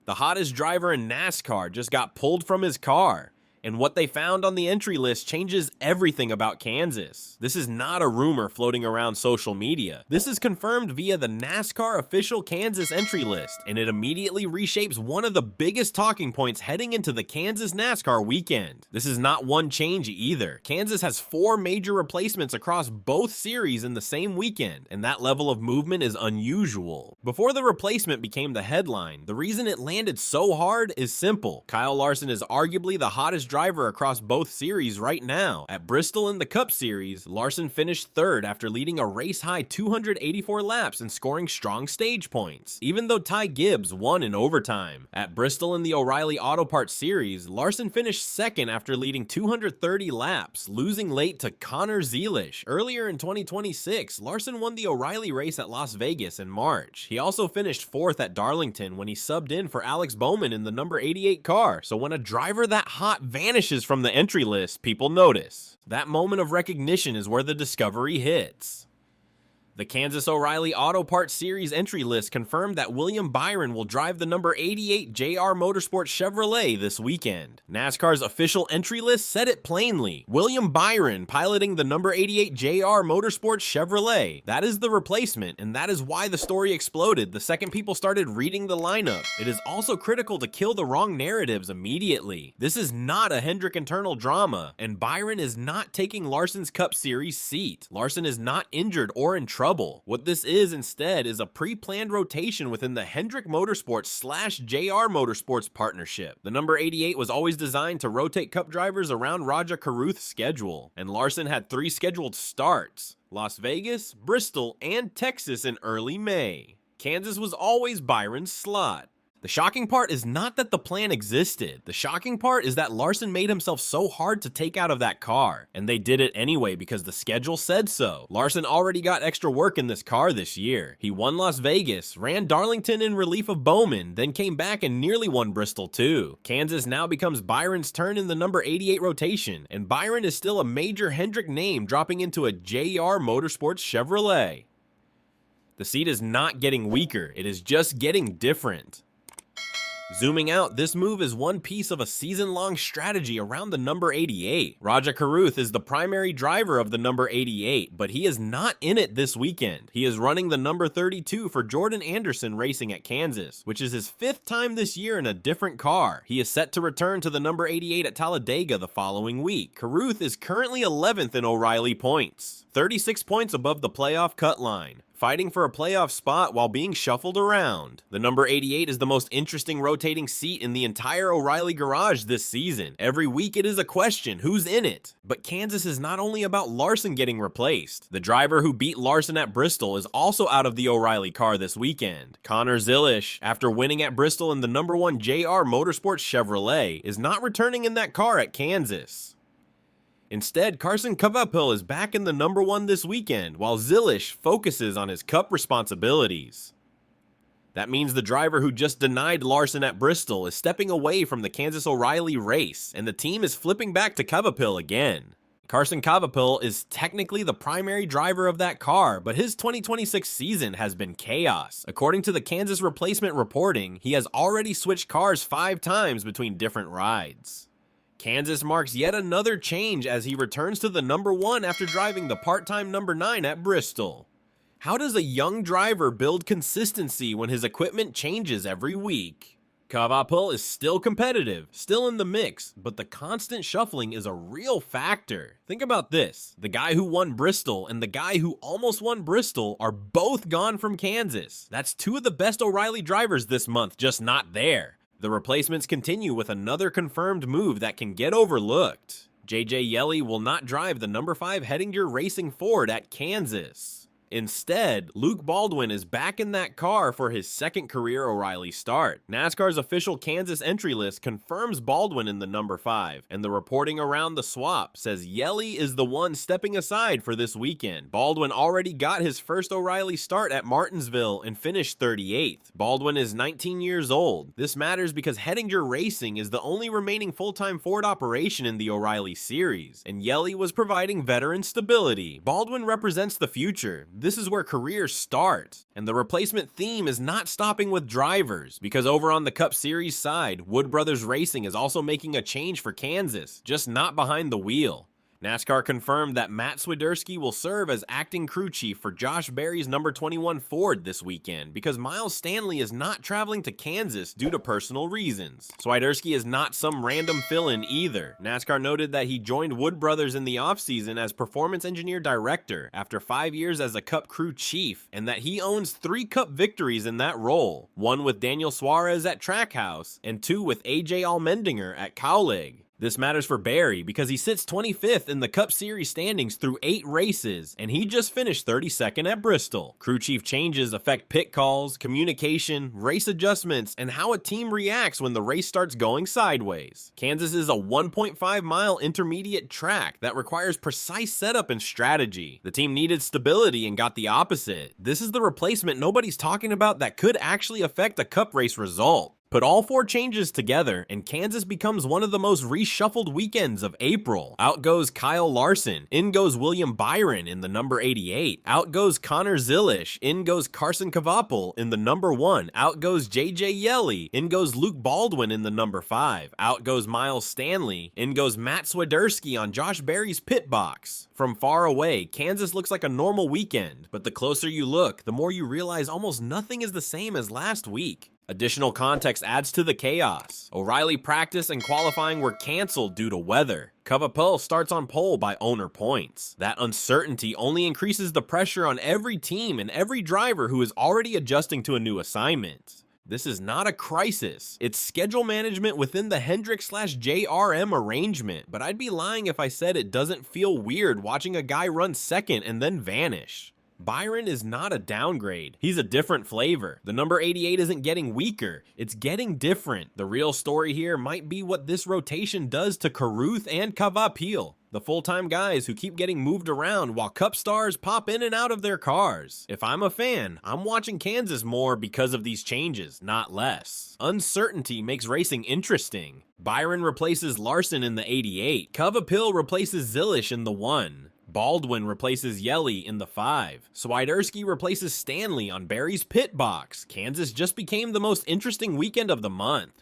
The hottest driver in NASCAR just got pulled from his car, and what they found on the entry list changes everything about Kansas. This is not a rumor floating around social media. This is confirmed via the NASCAR official Kansas entry list, and it immediately reshapes one of the biggest talking points heading into the Kansas NASCAR weekend. This is not one change either. Kansas has 4 major replacements across both series in the same weekend, and that level of movement is unusual. Before the replacement became the headline, the reason it landed so hard is simple. Kyle Larson is arguably the hottest driver across both series right now. At Bristol in the Cup Series, Larson finished 3rd after leading a race-high 284 laps and scoring strong stage points, even though Ty Gibbs won in overtime. At Bristol in the O'Reilly Auto Parts Series, Larson finished 2nd after leading 230 laps, losing late to Connor Zeilish. Earlier in 2026, Larson won the O'Reilly race at Las Vegas in March. He also finished 4th at Darlington when he subbed in for Alex Bowman in the number 88 car, so when a driver that hot vanishes from the entry list, people notice. That moment of recognition is where the discovery hits. The Kansas O'Reilly Auto Parts Series entry list confirmed that William Byron will drive the number 88 JR Motorsports Chevrolet this weekend. NASCAR's official entry list said it plainly. William Byron piloting the number 88 JR Motorsports Chevrolet. That is the replacement, and that is why the story exploded the second people started reading the lineup. It is also critical to kill the wrong narratives immediately. This is not a Hendrick internal drama, and Byron is not taking Larson's Cup Series seat. Larson is not injured or in trouble. What this is instead is a pre-planned rotation within the Hendrick Motorsports / JR Motorsports partnership. The number 88 was always designed to rotate Cup drivers around Raja Caruth's schedule, and Larson had 3 scheduled starts: Las Vegas, Bristol, and Texas in early May. Kansas was always Byron's slot. The shocking part is not that the plan existed. The shocking part is that Larson made himself so hard to take out of that car, and they did it anyway because the schedule said so. Larson already got extra work in this car this year. He won Las Vegas, ran Darlington in relief of Bowman, then came back and nearly won Bristol too. Kansas now becomes Byron's turn in the number 88 rotation, and Byron is still a major Hendrick name dropping into a JR Motorsports Chevrolet. The seat is not getting weaker, it is just getting different. Zooming out, this move is one piece of a season-long strategy around the number 88. Raja Caruth is the primary driver of the number 88, but he is not in it this weekend. He is running the number 32 for Jordan Anderson Racing at Kansas, which is his 5th time this year in a different car. He is set to return to the number 88 at Talladega the following week. Caruth is currently 11th in O'Reilly points, 36 points above the playoff cut line, fighting for a playoff spot while being shuffled around. The number 88 is the most interesting rotating seat in the entire O'Reilly garage this season. Every week it is a question, who's in it? But Kansas is not only about Larson getting replaced. The driver who beat Larson at Bristol is also out of the O'Reilly car this weekend. Connor Zeilish, after winning at Bristol in the number 1 JR Motorsports Chevrolet, is not returning in that car at Kansas. Instead, Carson Cavapill is back in the number 1 this weekend, while Zeilish focuses on his Cup responsibilities. That means the driver who just denied Larson at Bristol is stepping away from the Kansas O'Reilly race, and the team is flipping back to Cavapill again. Carson Cavapill is technically the primary driver of that car, but his 2026 season has been chaos. According to the Kansas replacement reporting, he has already switched cars 5 times between different rides. Kansas marks yet another change as he returns to the number 1 after driving the part-time number 9 at Bristol. How does a young driver build consistency when his equipment changes every week? Cavapill is still competitive, still in the mix, but the constant shuffling is a real factor. Think about this. The guy who won Bristol and the guy who almost won Bristol are both gone from Kansas. That's 2 of the best O'Reilly drivers this month, just not there. The replacements continue with another confirmed move that can get overlooked. JJ Yeley will not drive the number 5 Hettinger Racing Ford at Kansas. Instead, Luke Baldwin is back in that car for his 2nd career O'Reilly start. NASCAR's official Kansas entry list confirms Baldwin in the number 5, and the reporting around the swap says Yeley is the one stepping aside for this weekend. Baldwin already got his first O'Reilly start at Martinsville and finished 38th. Baldwin is 19 years old. This matters because Hettinger Racing is the only remaining full-time Ford operation in the O'Reilly series, and Yeley was providing veteran stability. Baldwin represents the future. This is where careers start, and the replacement theme is not stopping with drivers, because over on the Cup Series side, Wood Brothers Racing is also making a change for Kansas, just not behind the wheel. NASCAR confirmed that Matt Swiderski will serve as acting crew chief for Josh Berry's number 21 Ford this weekend because Miles Stanley is not traveling to Kansas due to personal reasons. Swiderski is not some random fill-in either. NASCAR noted that he joined Wood Brothers in the offseason as performance engineer director after 5 years as a Cup crew chief, and that he owns 3 Cup victories in that role, 1 with Daniel Suarez at Trackhouse and 2 with AJ Allmendinger at Cowlig. This matters for Berry because he sits 25th in the Cup Series standings through 8 races, and he just finished 32nd at Bristol. Crew chief changes affect pit calls, communication, race adjustments, and how a team reacts when the race starts going sideways. Kansas is a 1.5-mile intermediate track that requires precise setup and strategy. The team needed stability and got the opposite. This is the replacement nobody's talking about that could actually affect a Cup race result. Put all 4 changes together, and Kansas becomes one of the most reshuffled weekends of April. Out goes Kyle Larson, in goes William Byron in the number 88. Out goes Connor Zilish, in goes Carson Kvapil in the number 1. Out goes JJ Yeley, in goes Luke Baldwin in the number 5. Out goes Miles Stanley, in goes Matt Swiderski on Josh Berry's pit box. From far away, Kansas looks like a normal weekend, but the closer you look, the more you realize almost nothing is the same as last week. Additional context adds to the chaos. O'Reilly practice and qualifying were canceled due to weather. Kvapil starts on pole by owner points. That uncertainty only increases the pressure on every team and every driver who is already adjusting to a new assignment. This is not a crisis. It's schedule management within the Hendrick/JRM arrangement, but I'd be lying if I said it doesn't feel weird watching a guy run second and then vanish. Byron is not a downgrade. He's a different flavor. The number 88 isn't getting weaker. It's getting different. The real story here might be what this rotation does to Carruth and Kvapil, the full-time guys who keep getting moved around while Cup stars pop in and out of their cars. If I'm a fan, I'm watching Kansas more because of these changes, not less. Uncertainty makes racing interesting. Byron replaces Larson in the 88. Kvapil replaces Zilish in the 1. Baldwin replaces Yeley in the 5. Swiderski replaces Stanley on Berry's pit box. Kansas just became the most interesting weekend of the month.